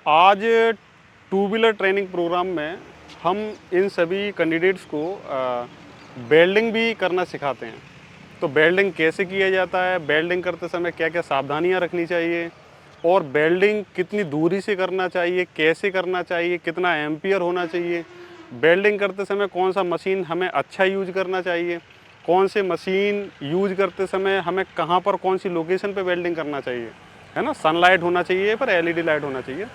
आज two wheeler training programme में हम इन सभी कैंडिडेट्स को वेल्डिंग भी करना सिखाते हैं। तो वेल्डिंग कैसे किया जाता है, वेल्डिंग करते समय क्या क्या सावधानियां रखनी चाहिए और वेल्डिंग कितनी दूरी से करना चाहिए, कैसे करना चाहिए, कितना एम्पियर होना चाहिए, वेल्डिंग करते समय कौन सा मशीन हमें अच्छा यूज करना चाहिए, कौन से मशीन यूज करते समय हमें कहाँ पर कौन सी लोकेशन पे वेल्डिंग करना चाहिए, है ना। सनलाइट होना चाहिए पर एलईडी लाइट होना चाहिए।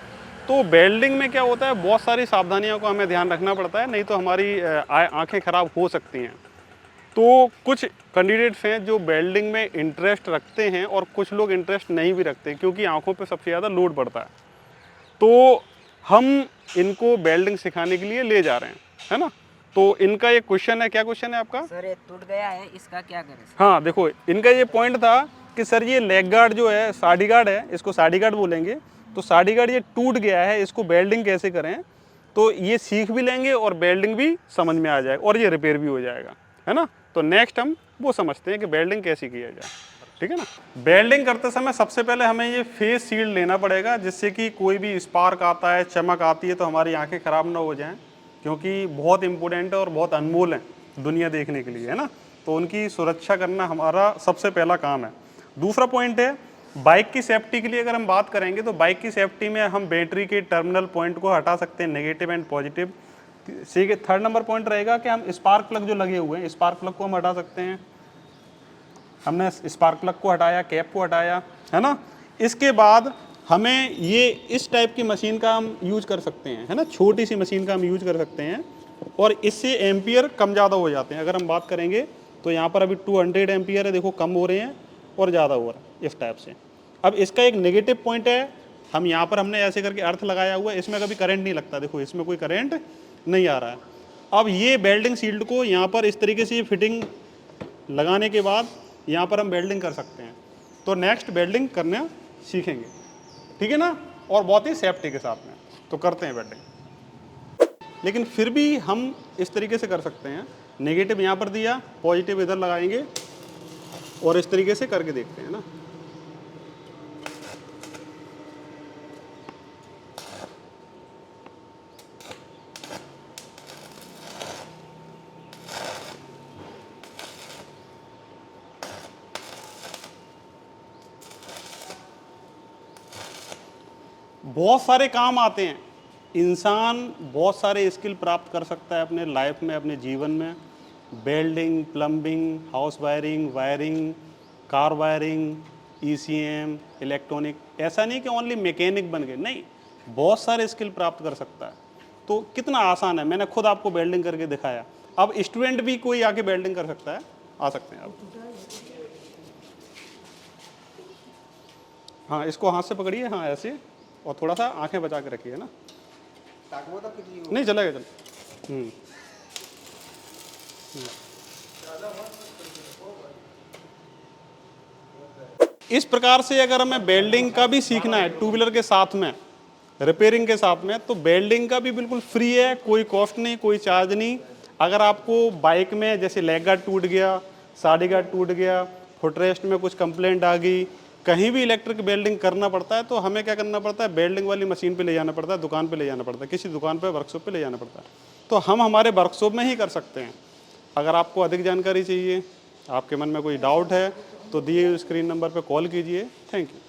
तो वेल्डिंग में क्या होता है, बहुत सारी सावधानियों को हमें ध्यान रखना पड़ता है, नहीं तो हमारी आंखें खराब हो सकती हैं। तो कुछ कैंडिडेट्स हैं जो वेल्डिंग में इंटरेस्ट रखते हैं और कुछ लोग इंटरेस्ट नहीं भी रखते क्योंकि आंखों पे सबसे ज़्यादा लोड पड़ता है। तो हम इनको वेल्डिंग सिखाने के लिए ले जा रहे हैं, है ना। तो इनका ये क्वेश्चन है, क्या क्वेश्चन है आपका? सर ये टूट गया है, इसका क्या करें सर? हाँ देखो, इनका ये पॉइंट था कि सर ये लेग गार्ड जो है, साडी गार्ड है, इसको साडी गार्ड बोलेंगे। तो साडी गार्ड ये टूट गया है, इसको वेल्डिंग कैसे करें। तो ये सीख भी लेंगे और वेल्डिंग भी समझ में आ जाएगा और ये रिपेयर भी हो जाएगा, है ना। तो नेक्स्ट हम वो समझते हैं कि वेल्डिंग कैसे किया जाए, ठीक है ना। वेल्डिंग करते समय सबसे पहले हमें ये फेस शील्ड लेना पड़ेगा, जिससे कि कोई भी स्पार्क आता है, चमक आती है तो हमारी आंखें खराब ना हो जाएं, क्योंकि बहुत इंपॉर्टेंट है और बहुत अनमोल है दुनिया देखने के लिए, है ना। तो उनकी सुरक्षा करना हमारा सबसे पहला काम है। दूसरा पॉइंट है बाइक की सेफ्टी के लिए। अगर हम बात करेंगे तो बाइक की सेफ्टी में हम बैटरी के टर्मिनल पॉइंट को हटा सकते हैं, negative and positive. Third number point रहेगा कि हम स्पार्क प्लग जो लगे हुए हैं, स्पार्क प्लग को हम हटा सकते हैं। हमने स्पार्क प्लग को हटाया, कैप को हटाया, है ना। इसके बाद हमें ये इस टाइप की मशीन का हम यूज कर सकते हैं, है ना, छोटी सी मशीन का हम यूज कर सकते हैं और इससे एम्पियर कम ज़्यादा हो जाते हैं। अगर हम बात करेंगे तो यहाँ पर अभी 200 एम्पियर है, देखो कम हो रहे हैं और ज़्यादा हो रहा है इस टाइप से। अब इसका एक नेगेटिव पॉइंट है, हम यहाँ पर हमने ऐसे करके अर्थ लगाया हुआ है, इसमें कभी करंट नहीं लगता, देखो इसमें कोई करंट नहीं आ रहा है। अब ये वेल्डिंग शील्ड को यहाँ पर इस तरीके से फिटिंग लगाने के बाद यहाँ पर हम वेल्डिंग कर सकते हैं। तो नेक्स्ट वेल्डिंग करना सीखेंगे, ठीक है ना, और बहुत ही सेफ्टी के साथ में। तो करते हैं वेल्डिंग, लेकिन फिर भी हम इस तरीके से कर सकते हैं। नेगेटिव यहाँ पर दिया, पॉजिटिव इधर लगाएंगे और इस तरीके से करके देखते हैं ना। बहुत सारे काम आते हैं, इंसान बहुत सारे स्किल प्राप्त कर सकता है अपने लाइफ में, अपने जीवन में। Welding, plumbing, house wiring, wiring, car wiring, ECM, electronic. ऐसा नहीं कि ओनली मैकेनिक बन गए, नहीं, बहुत सारे स्किल प्राप्त कर सकता है। तो कितना आसान है, मैंने खुद आपको वेल्डिंग करके दिखाया। अब स्टूडेंट भी कोई आके वेल्डिंग कर सकता है, आ सकते हैं आप। हाँ, इसको हाथ से पकड़िए, हाँ ऐसे, और थोड़ा सा आंखें बचा के रखिए ना, नहीं चलेगा, चल। इस प्रकार से अगर हमें वेल्डिंग का भी सीखना है टू व्हीलर के साथ में, रिपेयरिंग के साथ में, तो वेल्डिंग का भी बिल्कुल फ्री है, कोई कॉस्ट नहीं, कोई चार्ज नहीं। अगर आपको बाइक में जैसे लेग गार्ड टूट गया, साडी गार्ड टूट गया, फुटरेस्ट में कुछ कंप्लेंट आ गई, कहीं भी इलेक्ट्रिक वेल्डिंग करना पड़ता है, तो हमें क्या करना पड़ता है, वेल्डिंग वाली मशीन पे ले जाना पड़ता है, दुकान पे ले जाना पड़ता है, किसी दुकान पे, वर्कशॉप पे ले जाना पड़ता है। तो हम हमारे वर्कशॉप में ही कर सकते हैं। अगर आपको अधिक जानकारी चाहिए, आपके मन में कोई डाउट है, तो दिए हुए स्क्रीन नंबर पर कॉल कीजिए। Thank you.